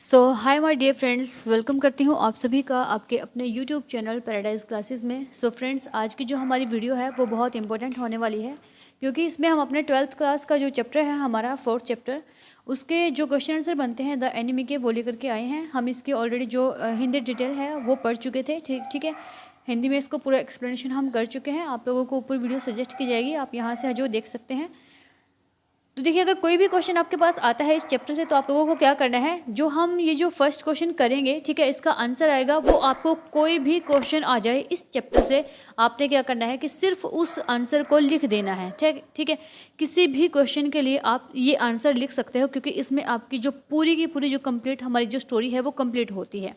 Hi my dear friends, welcome करती हूँ आप सभी का आपके अपने यूट्यूब चैनल पैराडाइज क्लासेस में। फ्रेंड्स, आज की जो हमारी वीडियो है वो बहुत इंपॉर्टेंट होने वाली है, क्योंकि इसमें हम अपने 12th क्लास का जो चैप्टर है, हमारा 4th चैप्टर, उसके जो क्वेश्चन आंसर बनते हैं द एनिमी के, वो लेकर के आए हैं। हम इसकी ऑलरेडी जो हिंदी डिटेल है वो पढ़ चुके थे। ठीक है, हिंदी में इसको पूरा एक्सप्लेनेशन हम कर चुके हैं। आप लोगों को ऊपर वीडियो सजेस्ट की जाएगी, आप यहाँ से जो देख सकते हैं। तो देखिए, अगर कोई भी क्वेश्चन आपके पास आता है इस चैप्टर से, तो आप लोगों को क्या करना है, जो हम ये जो फर्स्ट क्वेश्चन करेंगे, ठीक है, इसका आंसर आएगा, वो आपको कोई भी क्वेश्चन आ जाए इस चैप्टर से, आपने क्या करना है कि सिर्फ उस आंसर को लिख देना है। ठीक है, किसी भी क्वेश्चन के लिए आप ये आंसर लिख सकते हो, क्योंकि इसमें आपकी जो पूरी की पूरी जो कंप्लीट हमारी जो स्टोरी है वो कंप्लीट होती है।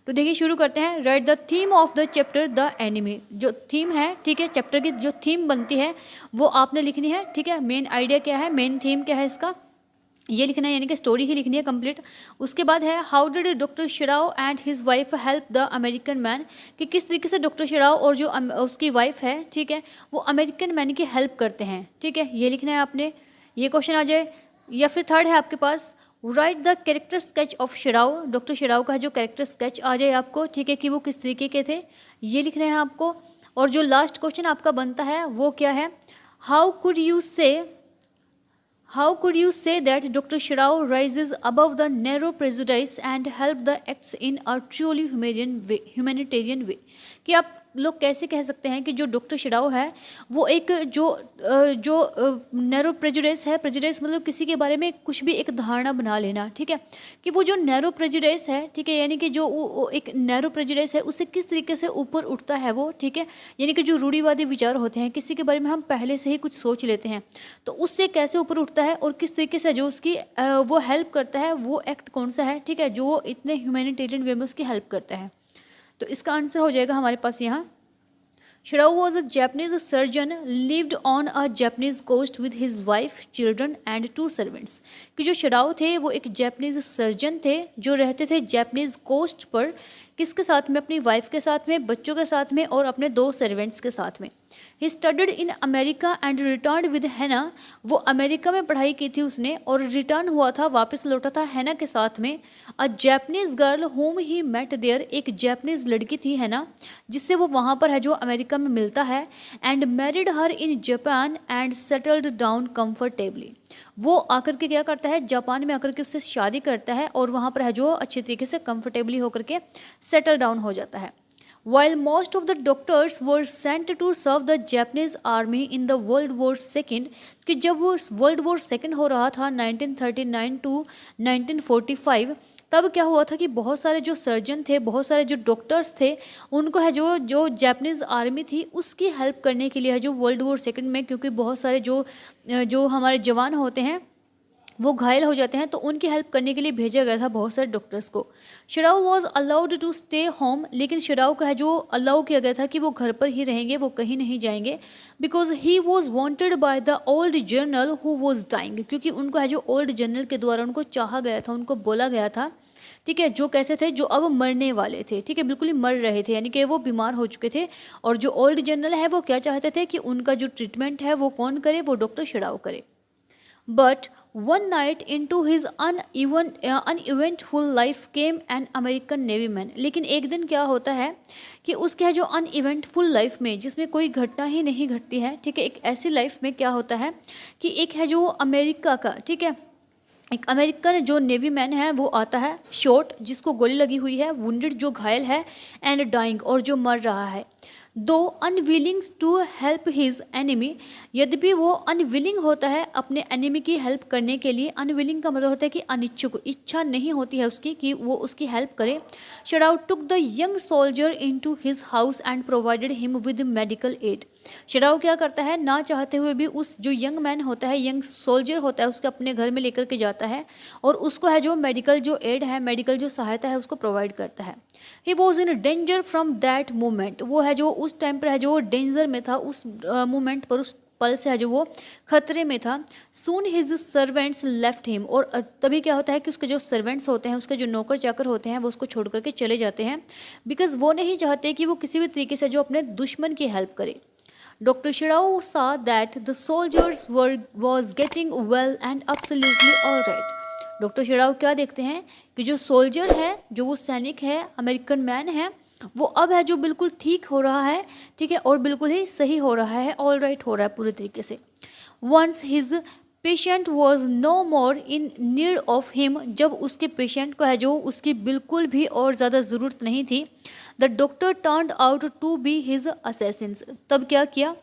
तो देखिए, शुरू करते हैं। Right the theme of the chapter the enemy. जो थीम है, ठीक है, चैप्टर की जो थीम बनती है वो आपने लिखनी है। ठीक है, मेन आइडिया क्या है, मेन थीम क्या है इसका, ये लिखना है, यानी कि स्टोरी ही लिखनी है कंप्लीट। उसके बाद है how did doctor Sadao and his wife help the American man, कि किस तरीके से डॉक्टर शिराओ और जो उसकी वाइफ है, ठीक है, वो अमेरिकन मैन की हेल्प करते हैं। ठीक है, ये लिखना है आपने, ये क्वेश्चन आ जाए। या फिर थर्ड है आपके पास, write the character sketch of Sadao. Doctor Sadao का जो कैरेक्टर स्केच आ जाए आपको, ठीक है, कि वो किस तरीके के थे, ये लिखना है आपको। और जो लास्ट क्वेश्चन आपका बनता है वो क्या है, how could you say that doctor Sadao rises above the narrow prejudice and help the acts in a truly humanitarian way, कि आप लोग कैसे कह सकते हैं कि जो डॉक्टर शिराओ है वो एक जो नैरो प्रेजुडिस है, प्रेजुडिस मतलब किसी के बारे में कुछ भी एक धारणा बना लेना। ठीक है, कि वो जो नैरो प्रेजुडिस है, ठीक है, यानी कि जो वो एक नैरो प्रेजुडिस है, उससे किस तरीके से ऊपर उठता है वो। ठीक है, यानी कि जो रूढ़िवादी विचार होते हैं, किसी के बारे में हम पहले से ही कुछ सोच लेते हैं, तो उससे कैसे ऊपर उठता है और किस तरीके से जो उसकी वो हेल्प करता है, वो एक्ट कौन सा है, ठीक है, जो वो इतने ह्यूमैनिटेरियन वे में उसकी हेल्प करता है। तो इसका आंसर हो जाएगा हमारे पास यहाँ, Sadao was a Japanese surgeon lived on a Japanese coast with his wife, children and 2 servants. कि जो शिराओ थे वो एक जैपनीज सर्जन थे जो रहते थे जैपनीज कोस्ट पर, किसके साथ में, अपनी वाइफ के साथ में, बच्चों के साथ में और अपने 2 सर्वेंट्स के साथ में। He studied in America and return with हैना। वो अमेरिका में पढ़ाई की थी उसने और रिटर्न हुआ था, वापस लौटा था हैना के साथ में। A Japanese girl home he met there. एक जैपनीज लड़की थी हैना, जिससे वो वहाँ पर है जो अमेरिका में मिलता है। And married her in Japan and settled down comfortably. वो आकर के क्या करता है, जापान में आकर के उससे शादी करता है और वहाँ पर है जो अच्छे तरीके से कंफर्टेबली होकर के सेटल डाउन हो जाता है। While most of the doctors were sent to serve the Japanese army in the World War II, कि जब वो वर्ल्ड वॉर सेकेंड हो रहा था 1939 टू 1945, तब क्या हुआ था कि बहुत सारे जो सर्जन थे, बहुत सारे जो डॉक्टर्स थे, उनको है जो जो जापानीज़ आर्मी थी उसकी हेल्प करने के लिए है जो वर्ल्ड वॉर सेकेंड में, क्योंकि बहुत सारे जो हमारे जवान होते हैं वो घायल हो जाते हैं, तो उनकी हेल्प करने के लिए भेजा गया था बहुत सारे डॉक्टर्स को। Sadao was allowed to stay home, लेकिन शिराओ का है जो अलाउ किया गया था कि वो घर पर ही रहेंगे, वो कहीं नहीं जाएंगे। Because he was wanted by the old general who was dying, क्योंकि उनको है जो ओल्ड जनरल के द्वारा उनको चाहा गया था, उनको बोला गया था, ठीक है, जो कैसे थे, जो अब मरने वाले थे, ठीक है, बिल्कुल ही मर रहे थे, यानी कि वो बीमार हो चुके थे। और जो ओल्ड जनरल है वो क्या चाहते थे कि उनका जो ट्रीटमेंट है वो कौन करे, वो डॉक्टर शिराओ करे। But one night into his uneventful life came an American Navy man। लेकिन एक दिन क्या होता है कि उसके है जो अनइवेंटफुल लाइफ में, जिसमें कोई घटना ही नहीं घटती है, ठीक है, एक ऐसी लाइफ में क्या होता है कि एक है जो अमेरिका का, ठीक है, एक अमेरिकन जो नेवी मैन है वो आता है, शॉट, जिसको गोली लगी हुई है, वुंडेड जो घायल है, एंड डाइंग और जो मर रहा है। Though unwilling to help his enemy, यद्यपि वो अनविलिंग होता है अपने एनिमी की हेल्प करने के लिए। अनविलिंग का मतलब होता है कि अनिच्छुक, इच्छा नहीं होती है उसकी कि वो उसकी हेल्प करे। Sadao took the young soldier into his house and provided him with medical aid. Sadao क्या करता है, ना चाहते हुए भी उस जो यंग मैन होता है, यंग सोल्जर होता है, उसके अपने घर में लेकर के जाता है और उसको है जो मेडिकल जो एड है, मेडिकल जो सहायता है उसको प्रोवाइड करता है। He was in danger from that moment. वो है जो उस टाइम पर है जो डेंजर में था, उस मोमेंट पर, उस पल से है जो वो खतरे में था। सून हिज सर्वेंट्स लेफ्ट हिम। और तभी क्या होता है कि उसके जो सर्वेंट्स होते हैं, उसके जो नौकर चाकर होते हैं, वो उसको छोड़ करके चले जाते हैं, बिकॉज वो नहीं चाहते कि वो किसी भी तरीके से जो अपने दुश्मन की हेल्प करे। Dr. Shirao saw that the soldiers was getting well and absolutely all right। Doctor Sadao क्या देखते हैं कि जो सोल्जर है, जो वो सैनिक है, अमेरिकन मैन है, वो अब है जो बिल्कुल ठीक हो रहा है, ठीक है, और बिल्कुल ही सही हो रहा है, ऑल राइट हो रहा है पूरे तरीके से। Once his patient was no more in need of him, जब उसके पेशेंट को है जो उसकी बिल्कुल भी और ज़्यादा ज़रूरत नहीं थी, the doctor turned out to be his assassins, तब क्या किया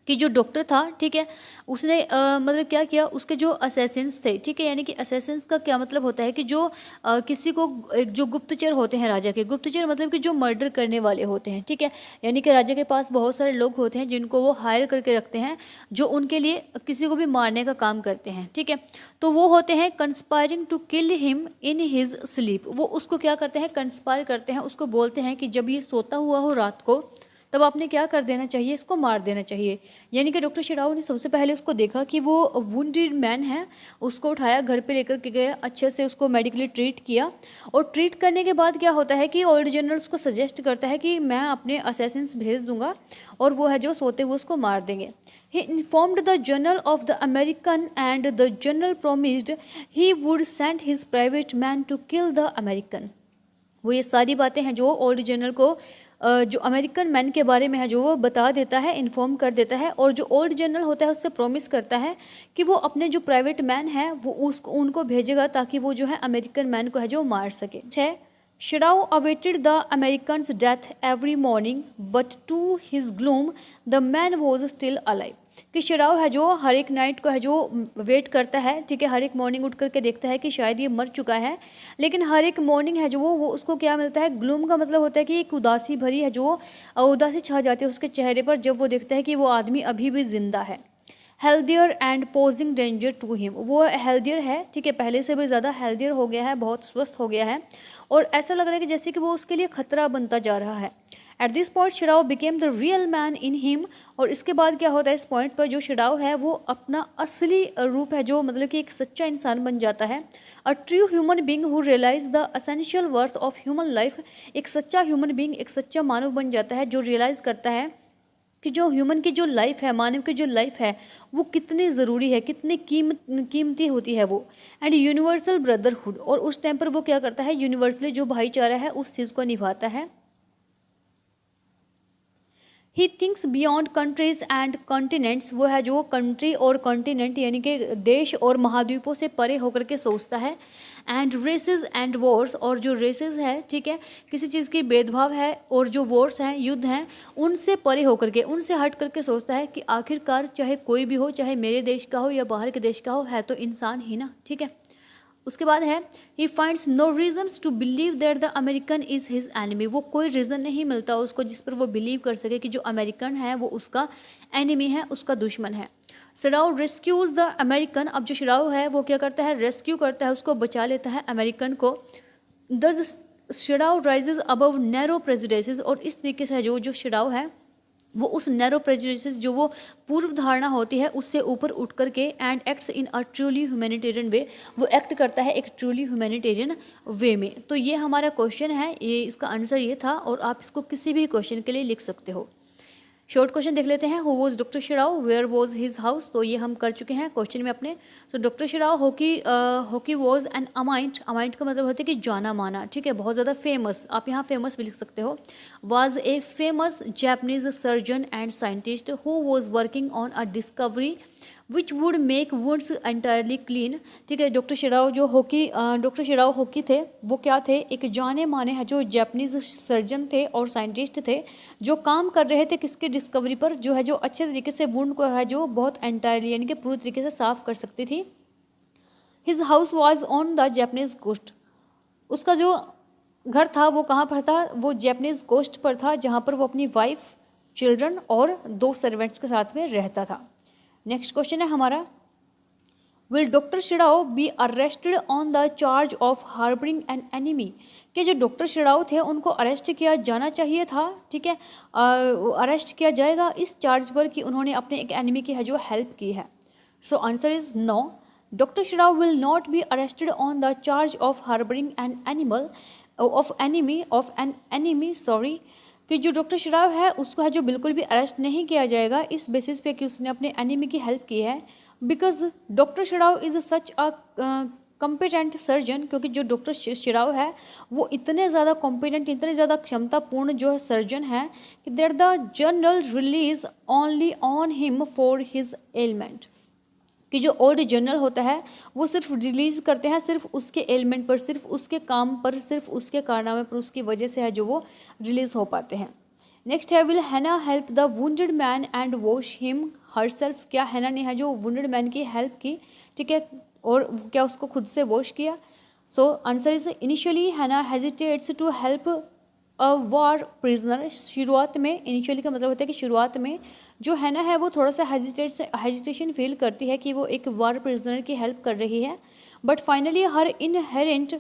कि जो डॉक्टर था, ठीक है, उसने मतलब क्या किया, उसके जो असैसिन्स थे, ठीक है, यानी कि असैसिन्स का क्या मतलब होता है कि जो किसी को जो गुप्तचर होते हैं राजा के, गुप्तचर मतलब कि जो मर्डर करने वाले होते हैं, ठीक है, यानी कि राजा के पास बहुत सारे लोग होते हैं जिनको वो हायर करके रखते हैं, जो उनके लिए किसी को भी मारने का काम करते हैं, ठीक है, तो वो होते हैं conspiring to kill him in his sleep, वो उसको क्या करते हैं, कंस्पायर करते हैं, उसको बोलते हैं कि जब ये सोता हुआ हो रात को, तब आपने क्या कर देना चाहिए, इसको मार देना चाहिए। यानी कि डॉक्टर शिराव ने सबसे पहले उसको देखा कि वो वुंडेड मैन है, उसको उठाया, घर पे लेकर के गया, अच्छे से उसको मेडिकली ट्रीट किया, और ट्रीट करने के बाद क्या होता है कि ओल्ड जनरल उसको सजेस्ट करता है कि मैं अपने असैसिन्स भेज दूंगा और वो है जो सोते हुए उसको मार देंगे। He informed the general of the American and the general promised he would send his private man to kill the American। वो ये सारी बातें हैं जो ओल्ड जनरल को जो अमेरिकन मैन के बारे में है जो वो बता देता है, इन्फॉर्म कर देता है, और जो ओल्ड जनरल होता है उससे प्रॉमिस करता है कि वो अपने जो प्राइवेट मैन है वो उसको उनको भेजेगा ताकि वो जो है अमेरिकन मैन को है जो मार सके। 6 Shirao awaited the American's death every morning, but to his gloom, the man was still alive। कि शिराव है जो हर एक नाइट को है जो वेट करता है, ठीक है, हर एक मॉर्निंग उठ करके देखता है कि शायद ये मर चुका है, लेकिन हर एक मॉर्निंग है जो वो उसको क्या मिलता है, ग्लूम का मतलब होता है कि एक उदासी भरी है जो उदासी छा जाती है उसके चेहरे पर जब वो देखता है कि वो आदमी अभी भी जिंदा है। Healthier and posing danger to him, वो हेल्दियर है, ठीक है, पहले से भी ज़्यादा हेल्दियर हो गया है, बहुत स्वस्थ हो गया है, और ऐसा लग रहा है कि जैसे कि वो उसके लिए खतरा बनता जा रहा है। At this point Sadao became the real man in him, और इसके बाद क्या होता है, इस पॉइंट पर जो शिराव है वो अपना असली रूप है जो मतलब कि एक सच्चा इंसान बन जाता है। A true human being who realize the essential worth of human life, एक सच्चा ह्यूमन बींग, एक सच्चा मानव बन जाता है जो रियलाइज़ करता है कि जो ह्यूमन की जो लाइफ है, मानव की जो लाइफ है वो कितनी ज़रूरी है, कितनी कीमती होती है वो। एंड यूनिवर्सल ब्रदरहुड, और उस टाइम पर वो क्या करता है, यूनिवर्सली जो भाईचारा है उस चीज़ को निभाता है। He thinks beyond countries and continents, वो है जो कंट्री और कॉन्टिनेंट यानी कि देश और महाद्वीपों से परे होकर के सोचता है। एंड रेसेस एंड वॉर्स, और जो रेसेस है, ठीक है, किसी चीज़ की भेदभाव है, और जो वॉर्स हैं, युद्ध हैं, उनसे परे होकर के, उनसे हट करके सोचता है कि आखिरकार चाहे कोई भी हो, चाहे मेरे देश का हो या बाहर के देश का हो, है तो इंसान ही ना, ठीक है। उसके बाद है he finds no reasons to believe that the American is his enemy, वो कोई रीज़न नहीं मिलता उसको जिस पर वो बिलीव कर सके कि जो अमेरिकन है वो उसका एनिमी है, उसका दुश्मन है। शिराव रेस्क्यूज द अमेरिकन, अब जो शिराव है वो क्या करता है, रेस्क्यू करता है, उसको बचा लेता है अमेरिकन को। दस शिराव राइजेज अबव नैरो प्रेजुडिसेस, और इस तरीके से जो शिराव है वो उस नैरो प्रेजुडिसेस जो वो पूर्व धारणा होती है उससे ऊपर उठ करके and acts in a truly humanitarian way, वो एक्ट करता है एक ट्रूली ह्यूमैनिटेरियन वे में। तो ये हमारा क्वेश्चन है, ये इसका आंसर ये था, और आप इसको किसी भी क्वेश्चन के लिए लिख सकते हो। शॉर्ट क्वेश्चन देख लेते हैं। Who was doctor Sadao, where was his house, तो ये हम कर चुके हैं क्वेश्चन में अपने। So doctor Sadao Hoki was an eminent, eminent का मतलब होता है कि जाना माना, ठीक है, बहुत ज़्यादा फेमस, आप यहाँ फेमस भी लिख सकते हो। Was a famous Japanese surgeon and scientist who was working on a discovery which would make wounds entirely clean, ठीक है। डॉक्टर शिराव हॉकी थे, वो क्या थे, एक जाने माने हैं जो जैपनीज सर्जन थे और साइंटिस्ट थे जो काम कर रहे थे किसके डिस्कवरी पर, जो है जो अच्छे तरीके से वुंड को है जो बहुत एंटायरली यानी कि पूरी तरीके से साफ कर सकती थी। His house was on the Japanese coast, उसका जो घर था वो कहाँ पर था, वो जैपनीज कोस्ट पर था जहाँ पर वो अपनी वाइफ, चिल्ड्रन और 2 सर्वेंट्स के साथ में रहता था। नेक्स्ट क्वेश्चन है हमारा, will doctor Sadao be arrested on the charge of harbouring an enemy, कि जो डॉक्टर शिराव थे उनको अरेस्ट किया जाना चाहिए था, ठीक है, अरेस्ट किया जाएगा इस चार्ज पर कि उन्होंने अपने एक एनिमी की है जो हेल्प की है। So answer is no, doctor शिराव will not be arrested on the charge of harbouring an enemy, sorry, कि जो डॉक्टर शिराव है उसको है जो बिल्कुल भी अरेस्ट नहीं किया जाएगा इस बेसिस पे कि उसने अपने एनिमी की हेल्प की है। Because doctor Sadao is such a competent surgeon, क्योंकि जो डॉक्टर शिराव है वो इतने ज़्यादा कॉम्पिटेंट, इतने ज़्यादा क्षमतापूर्ण जो है सर्जन है कि that the journal release only on him for his element, कि जो ओल्ड जर्नल होता है वो सिर्फ रिलीज़ करते हैं सिर्फ उसके एलिमेंट पर, सिर्फ उसके काम पर, सिर्फ उसके कारनामे पर, उसकी वजह से है जो वो रिलीज़ हो पाते हैं। नेक्स्ट है, विल हैना help the wounded man and wash him herself, क्या हैना ने है जो वुंडेड मैन की हेल्प की, ठीक है, और क्या उसको खुद से वॉश किया। So answer is initially Hannah hesitates to help a war prisoner, शुरुआत में, इनिशियली का मतलब होता है कि शुरुआत में जो हैना है वो थोड़ा सा हेजिटेशन फील करती है कि वो एक वॉर प्रिजनर की हेल्प कर रही है, but finally her inherent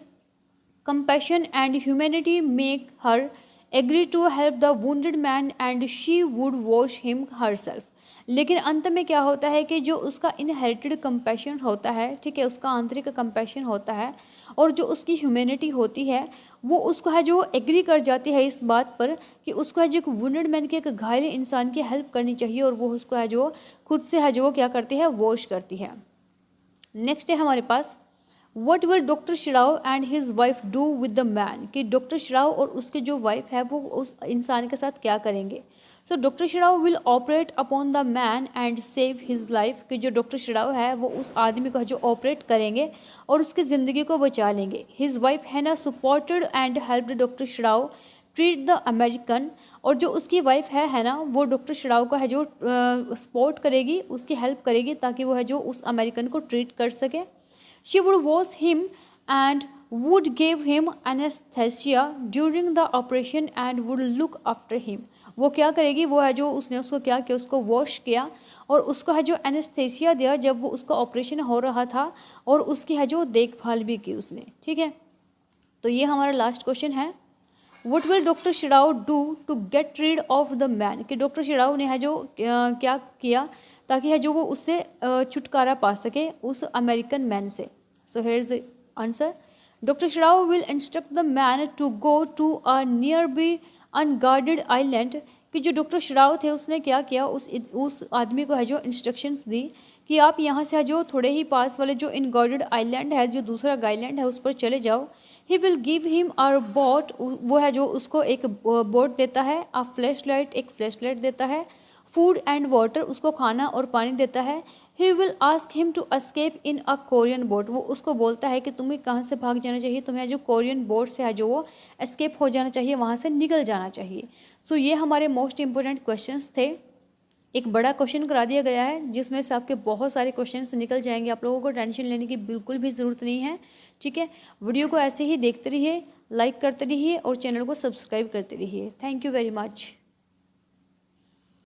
compassion and humanity make her agree to help the wounded man and she would wash him herself। लेकिन अंत में क्या होता है कि जो उसका इनहेरिटेड कंपैशन होता है, ठीक है, उसका आंतरिक कंपैशन होता है और जो उसकी ह्यूमैनिटी होती है वो उसको है जो एग्री कर जाती है इस बात पर कि उसको है जो एक वुंडेड मैन के, एक घायल इंसान की हेल्प करनी चाहिए, और वो उसको है जो खुद से है जो वो क्या करती है, वॉश करती है। नेक्स्ट है हमारे पास, what will doctor Shirav and his wife do with the man, कि डॉक्टर शिराव और उसके जो वाइफ है वो उस इंसान के साथ क्या करेंगे। So doctor शिराव will operate upon the man and save his life, कि जो डॉक्टर शिराव है वो उस आदमी को जो ऑपरेट करेंगे और उसकी ज़िंदगी को बचा लेंगे। His wife Hannah supported and helped doctor Shirav treat the American, और जो उसकी वाइफ है ना, वो डॉक्टर शिराव का है जो सपोर्ट करेगी, उसकी हेल्प करेगी ताकि वो है जो उस अमेरिकन को ट्रीट कर सके। She would wash him and would give him anesthesia during the operation and would look after him। वो क्या करेगी, वो है जो उसने उसको क्या किया, उसको वॉश किया और उसको है जो एनेस्थेसिया दिया जब वो उसका ऑपरेशन हो रहा था, और उसकी है जो देखभाल भी की उसने, ठीक है। तो ये हमारा लास्ट क्वेश्चन है, what will doctor Shirav do to get rid of the man, कि डॉक्टर शिराव ने है जो क्या किया ताकि है जो वो उससे छुटकारा पा सके उस अमेरिकन मैन से। So here is the answer, doctor शिराव will instruct the man to go to a nearby unguarded island, कि जो डॉक्टर शिराव थे उसने क्या किया, उस आदमी को है जो इंस्ट्रक्शंस दी कि आप यहाँ से है जो थोड़े ही पास वाले जो इनगार्डेड आइलैंड है, जो दूसरा आइलैंड है, उस पर चले जाओ। He will give him a boat, वो है जो उसको एक बोट देता है, अ फ्लैश लाइट, एक फ्लैश लाइट देता है, फूड एंड वाटर, उसको खाना और पानी देता है। He will ask him to escape in a Korean boat, वो उसको बोलता है कि तुम्हें कहाँ से भाग जाना चाहिए, तुम्हें जो कोरियन बोट से है जो वो एस्केप हो जाना चाहिए, वहाँ से निकल जाना चाहिए। सो ये हमारे मोस्ट इंपॉर्टेंट क्वेश्चंस थे। एक बड़ा क्वेश्चन करा दिया गया है जिसमें से आपके बहुत सारे क्वेश्चंस निकल जाएंगे, आप लोगों को टेंशन लेने की बिल्कुल भी ज़रूरत नहीं है, ठीक है। वीडियो को ऐसे ही देखते रहिए, लाइक करते रहिए और चैनल को सब्सक्राइब करते रहिए। Thank you very much.